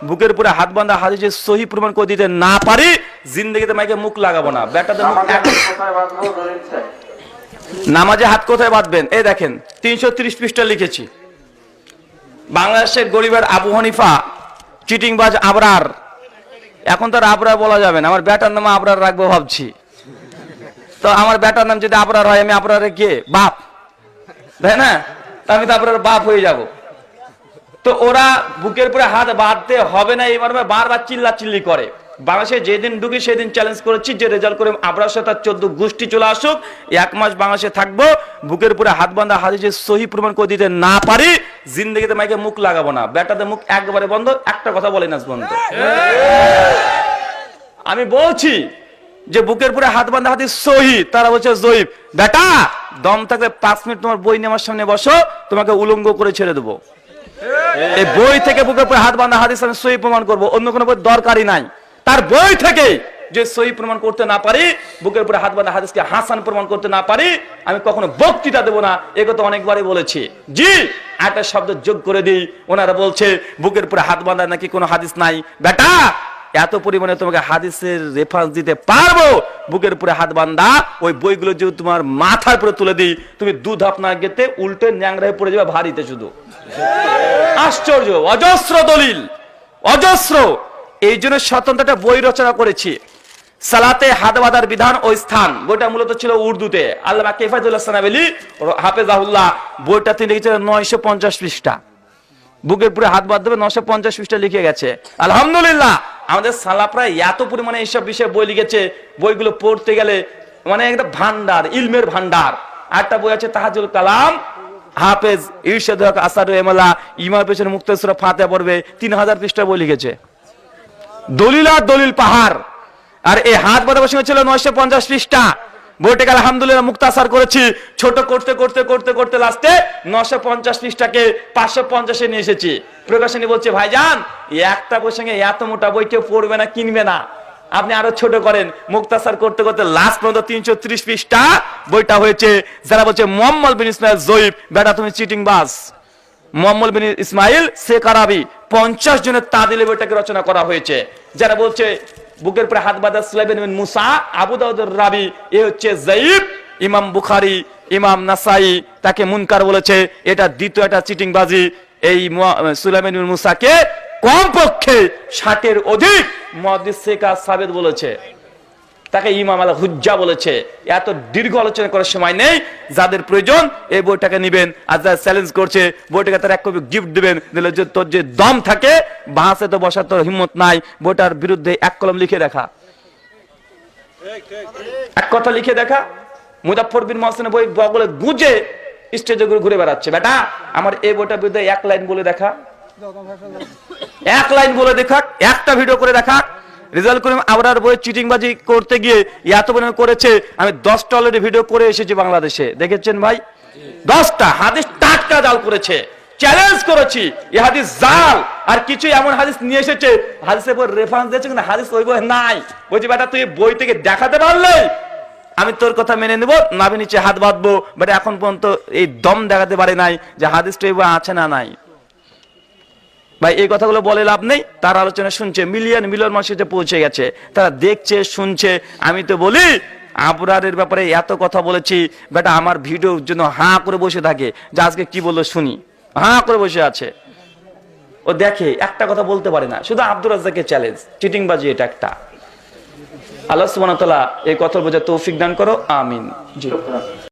বুকের উপরে হাত বাঁধা হাদিসে সহি প্রমাণ করে দিতে না পারি, জিন্দেগিতে মাইকে মুখ লাগাবো না। বেটাদের নামাজে হাত কোথায় বাঁধবেন? এই দেখেন 330 পৃষ্ঠা লিখেছি। বাংলাদেশের গরিবের আবু হানিফা চিটিংবাজ আবরার, এখন তো আর আবরার বলা যাবে না, আমার বেটার নাম আবরার রাখবো ভাবছি। তো আমার বেটার নাম যদি আবরার হয়, আমি আবরারে কে বাপ, তাই না? আমি তো আপনার বাপ হয়ে যাব। তো ওরা বুকের উপরে হাত বাঁধতে হবে না এই মর্মে বারবার চিল্লাচিল্লি করে। বাংলাদেশে যেদিন ঢুকি সেদিন চ্যালেঞ্জ করেছি যে রেজাল্ট করে আবরার সাথে 14 গোষ্ঠী চলে আসুক, 1 মাস বাংলাদেশে থাকবো, বুকের উপরে হাত বাঁধা হাদিসে সহি প্রমাণ করে দিতে না পারি, জিন্দেগিতে মাইকে মুখ লাগাবো না। বেটাদের মুখ একবারে বন্ধ, একটা কথা বলে না বন্ধ। আমি বলছি যে বুকের উপরে হাত বাঁধা হাদিস সহি, তারা বলছে জয়ীফ। বেটা দম থাকলে 5 মিনিট তোমার বই নিয়ে আমার সামনে বসো, তোমাকে উলঙ্গ করে ছেড়ে দেবো। এই বই থেকে বুকের উপরে হাত বাঁধা হাদিস আমি সহি প্রমাণ করবো, অন্য কোনো বই দরকারই নাই। তার বই থেকে যে সহি প্রমাণ করতে না পারি, বুকের উপরে হাত বাঁধা হাদিসকে হাসান প্রমাণ করতে না পারি, আমি কখনো বক্তৃতা দেবো না। এ কথা অনেকবারই বলেছি। জি, একটা শব্দ যোগ করে দিই, ওনারা বলছে বুকের উপরে হাত বাঁধা নাকি কোনো হাদিস নাই। বেটা এত পরিমাণে তোমাকে হাদিসের রেফারেন্স দিতে পারবো, বুকের উপরে হাত বাঁধা ওই বইগুলো যদি তোমার মাথার উপরে তুলে দিই, তুমি দুধ আপনা গেতে উল্টে ন্যাংরায় পড়ে যাবে ভারীতে শুধু। আশ্চর্য, অজস্র দলিল, অজস্র। এই জন্য স্বতন্ত্র একটা বই রচনা করেছি, সালাতে হাত বাঁধার বিধান ও স্থান। বইটা মূলত ছিল উর্দুতে, আল্লামা কিফায়েতুল্লাহ সানাবেলি হাফেজাহুল্লাহ। বইটা তিনি লিখেছিলেন 950 পৃষ্ঠা। বুকের উপরে হাত বাঁধতে হবে 950 পৃষ্ঠা লিখে গেছে। আলহামদুলিল্লাহ, আমাদের সালাফরা এত পরিমাণে এইসব বিষয়ে বই লিখেছে, বইগুলো পড়তে গেলে মানে একটা ভান্ডার, ইলমের ভান্ডার। আরেকটা বই আছে তাহাজুল কালাম, হাফেজ ইরশাদ হক আসাদু এমলা, ইমাম পেছনে মুক্তাসির ফাতিহা পড়বে, 3000 পৃষ্ঠা বই লিখেছে। দলিল আর দলিল পাহাড়। আর এই হাত বাঁধা বসে ছিল 950 পৃষ্ঠা। বইটাকে আলহামদুলিল্লাহ মুক্তাসার করেছি, ছোট করতে করতে করতে করতে লাস্টে 950 পৃষ্ঠাকে 550-এ নিয়ে এসেছি। প্রকাশনী বলছে ভাইজান একটা বইয়ের সঙ্গে এত মোটা বই কেউ পড়বে না, কিনবে না, আপনি আরো ছোট করেন। মুক্তাসার করতে করতে লাস্ট পর্যন্ত 330 পৃষ্ঠা বইটা হয়েছে। যারা বলছে মুহাম্মদ বিন ইসমাইল জয়ীফ, বেটা তুমি চিটিং বাস। মুহাম্মদ বিন ইসমাইল শেখ আরাবি 50 জনের তাদিলে বইটাকে রচনা করা হয়েছে। যারা বলছে বুকের উপরে হাত বাঁধা সুলাইমান বিন মুসা, আবু দাউদের রাবি, এ হচ্ছে জয়ীফ। ইমাম বুখারী, ইমাম নাসাই তাকে মুনকার বলেছে, এটা দ্বিতীয় একটা চিটিংবাজি। এই সুলাইমান বিন মুসাকে কমপক্ষে 60-এর অধিক মুহাদ্দিস শেখ সাবেদ বলেছে, তাকে ইমাম আল হুজ্জা বলেছে। এত দীর্ঘ আলোচনা করার সময় নেই। যাদের প্রয়োজন এই বইটাকে নেবেন, আর যারা চ্যালেঞ্জ করছে বইটাকে তারা 1 কপি গিফট দিবেন। দিলে যে তোর যে দম থাকে, বাঁশে তো বসার তোর হিম্মত নাই, বইটার বিরুদ্ধে 1 কলম লিখে দেখা, 1 কথা লিখে দেখা। মুজাফফর বিন মহসিনের বই বগলে গুঁজে স্টেজে ঘুরে বেড়াচ্ছে। বেটা আমার এই বইটার বিরুদ্ধে 1 লাইন বলে দেখা, 1 লাইন বলে দেখা, একটা ভিডিও করে দেখা। রেজাল্ট করে আবরার বই চিটিংবাজি করতে গিয়ে এত পরিমাণে করেছে। আমি 10টা অলরেডি ভিডিও করে এসেছি বাংলাদেশে, দেখেছেন ভাই? 10টা হাদিস টাটকা জাল করেছে, চ্যালেঞ্জ করেছি এই হাদিস জাল। আর কিছু এমন হাদিস নিয়ে এসেছে, হাদিসের বই রেফারেন্স দিয়েছে কিন্তু হাদিস ওই বই নাই। বলছি বেটা তুই বই থেকে দেখাতে পারলে আমি তোর কথা মেনে নেবো, নাভি নিচে হাত বাঁধবো। বাট এখন পর্যন্ত এই দম দেখাতে পারে নাই যে হাদিসটা এই বই আছে না নাই। ভাই এই কথাগুলো বলে লাভ নেই। তার আলোচনা শুনছে, মিলিয়ন মিলিয়ন মানুষের কাছে পৌঁছে গেছে, তারা দেখছে শুনছে। আমি তো বলি আবরারের ব্যাপারে এত কথা বলেছি, বেটা আমার ভিডিওর জন্য হাঁ করে বসে থাকে যে আজকে কি বললো শুনি, হাঁ করে বসে আছে। ও দেখে একটা কথা বলতে পারে না, শুধু আব্দুর রাজ্জাকের চ্যালেঞ্জ, চিটিংবাজি এটা একটা। আল্লাহ সুবহানাহু ওয়া তাআলা এই কথা বোঝার তৌফিক দান করো, আমিন। জি।